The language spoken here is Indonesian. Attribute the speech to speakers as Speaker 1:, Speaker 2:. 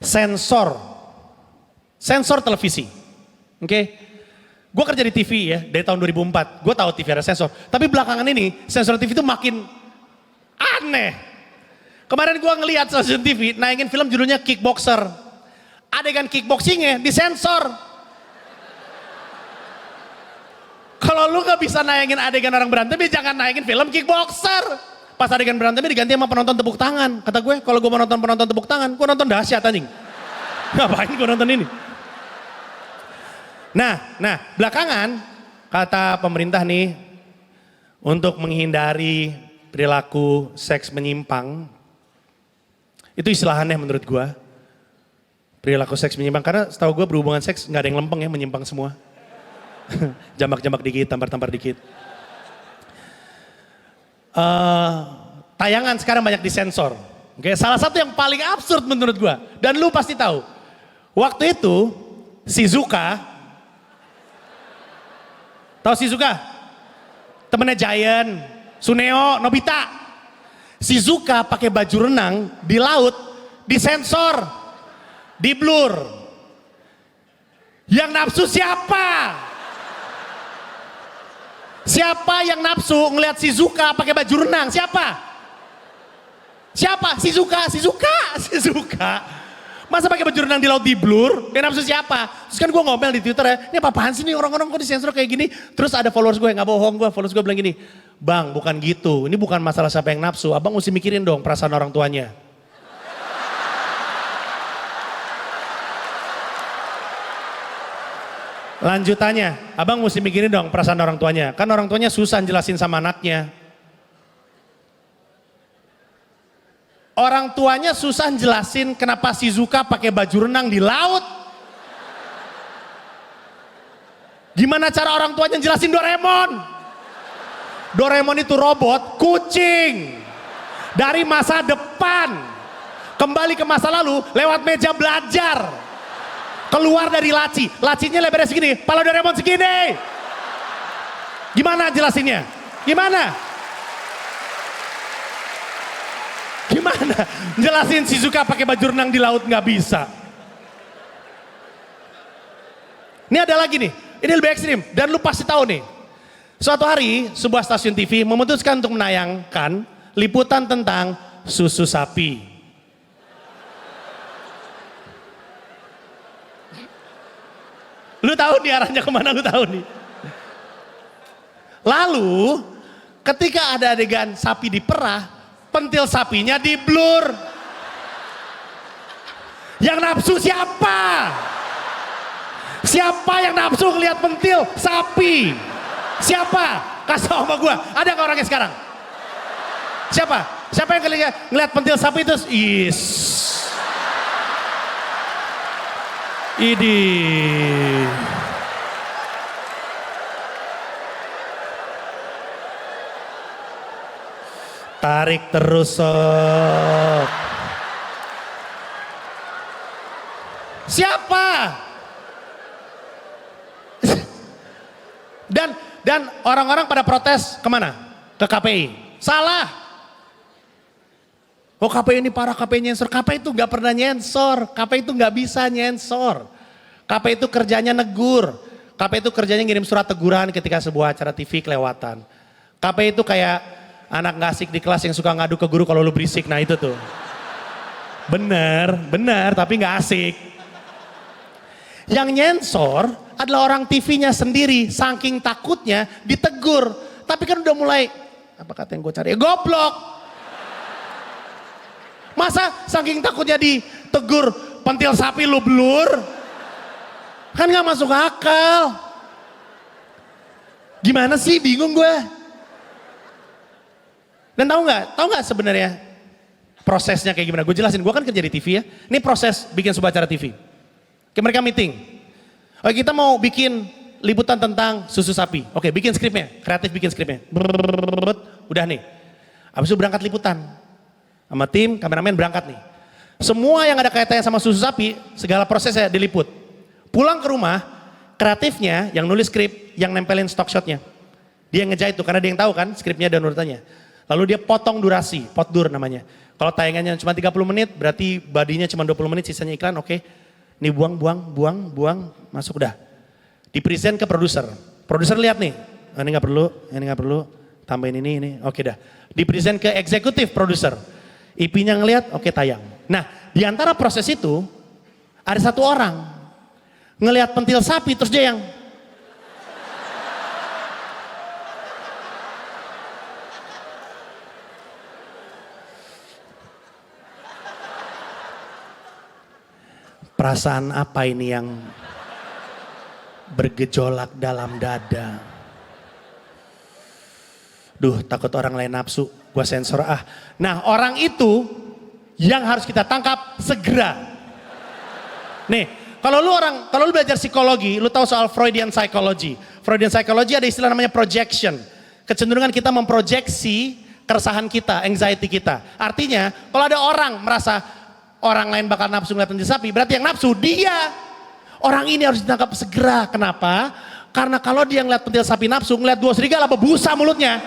Speaker 1: sensor, sensor televisi. Oke, gue kerja di TV ya dari tahun 2004, gue tahu TV ada sensor. Tapi belakangan ini sensor TV itu makin aneh. Kemarin gue ngelihat stasiun TV naikin film judulnya Kickboxer. Adegan kickboxingnya disensor. Kalau lu gak bisa nayangin adegan orang berantem, ya jangan nayangin film Kickboxer. Pas adegan berantemnya diganti sama penonton tepuk tangan. Kata gue, kalau gue mau nonton penonton tepuk tangan, gue nonton dahsyat anjing. Ngapain gue nonton ini? Nah, belakangan kata pemerintah nih, untuk menghindari perilaku seks menyimpang, itu istilah aneh menurut gue. Perilaku seks menyimpang, karena setahu gue berhubungan seks nggak ada yang lempeng ya, menyimpang semua. Jambak-jambak dikit, tampar-tampar dikit. Tayangan sekarang banyak disensor. Oke, salah satu yang paling absurd menurut gue, dan lu pasti tahu. Waktu itu, Shizuka, tahu Shizuka? Temennya Giant, Suneo, Nobita. Shizuka pakai baju renang di laut, disensor, di blur. Yang nafsu siapa? Siapa yang nafsu ngelihat Shizuka pakai baju renang? Siapa? Siapa? Shizuka. Masa pakai baju renang di laut di blur? Yang nafsu siapa? Terus kan gue ngomel di Twitter ya, ini apa-apaan sih nih orang-orang kok disensor kayak gini? Terus ada followers gue, gak bohong gue, followers gue bilang gini, Bang bukan gitu, ini bukan masalah siapa yang nafsu, abang mesti mikirin dong perasaan orang tuanya. Lanjutannya, abang mesti mikirin dong perasaan orang tuanya, kan orang tuanya susah jelasin sama anaknya. Orang tuanya susah jelasin kenapa Shizuka pakai baju renang di laut. Gimana cara orang tuanya jelasin Doraemon? Doraemon itu robot, kucing. Dari masa depan. Kembali ke masa lalu lewat meja belajar. Keluar dari laci. Lacinya lebarnya segini, pala Doraemon segini. Gimana jelasinnya? Gimana jelasin Shizuka pakai baju renang di laut nggak bisa. Ini ada lagi nih, ini lebih ekstrim dan lu pasti tahu nih. Suatu hari sebuah stasiun TV memutuskan untuk menayangkan liputan tentang susu sapi. Lu tahu nih arahnya kemana, lu tahu nih. Lalu ketika ada adegan sapi diperah, pentil sapinya di blur. Yang nafsu siapa? Siapa yang nafsu ngeliat pentil sapi? Siapa? Kasih tau sama gue, ada gak orangnya sekarang? Siapa? Siapa yang ngeliat pentil sapi itu? Is. Idi. Tarik terus sob. Siapa? Dan orang-orang pada protes kemana? Ke KPI. Salah. Oh KPI ini parah, KPI nyensor. KPI itu gak pernah nyensor. KPI itu gak bisa nyensor. KPI itu kerjanya negur. KPI itu kerjanya ngirim surat teguran ketika sebuah acara TV kelewatan. KPI itu kayak anak gak asik di kelas yang suka ngadu ke guru kalau lu berisik. Nah itu tuh. Bener tapi gak asik. Yang nyensor adalah orang TV-nya sendiri. Saking takutnya ditegur. Tapi kan udah mulai, apa kata yang gue cari? Goblok. Masa saking takutnya ditegur pentil sapi lu blur? Kan gak masuk akal. Gimana sih, bingung gue. Dan tahu nggak sebenarnya prosesnya kayak gimana? Gue jelasin, gue kan kerja di TV ya. Ini proses bikin sebuah acara TV. Kayak mereka meeting. Oke, kita mau bikin liputan tentang susu sapi. Oke, bikin skripnya, kreatif bikin skripnya. Udah nih. Habis itu berangkat liputan. Sama tim, kameramen berangkat nih. Semua yang ada kaitannya sama susu sapi, segala prosesnya diliput. Pulang ke rumah, kreatifnya yang nulis skrip, yang nempelin stock shotnya. Dia yang ngejahit tuh, karena dia yang tahu kan skripnya dan urutannya. Lalu dia potong durasi, potdur namanya. Kalau tayangannya cuma 30 menit, berarti badinya cuma 20 menit, sisanya iklan, oke. Ini buang, masuk udah. Di-present ke produser. Produser lihat nih, ini nggak perlu, tambahin ini, oke dah. Di-present ke eksekutif produser. IP-nya ngelihat, oke tayang. Nah, di antara proses itu, ada satu orang ngelihat pentil sapi, terus dia yang perasaan apa ini yang bergejolak dalam dada. Duh, takut orang lain nafsu, gua sensor ah. Nah, orang itu yang harus kita tangkap segera. Nih, kalau lu belajar psikologi, lu tahu soal Freudian psychology. Freudian psychology ada istilah namanya projection. Kecenderungan kita memproyeksi keresahan kita, anxiety kita. Artinya, kalau ada orang merasa orang lain bakal nafsu ngeliat pentil sapi, berarti yang nafsu dia. Orang ini harus ditangkap segera. Kenapa? Karena kalau dia ngeliat pentil sapi nafsu, ngeliat dua serigala bebusa mulutnya.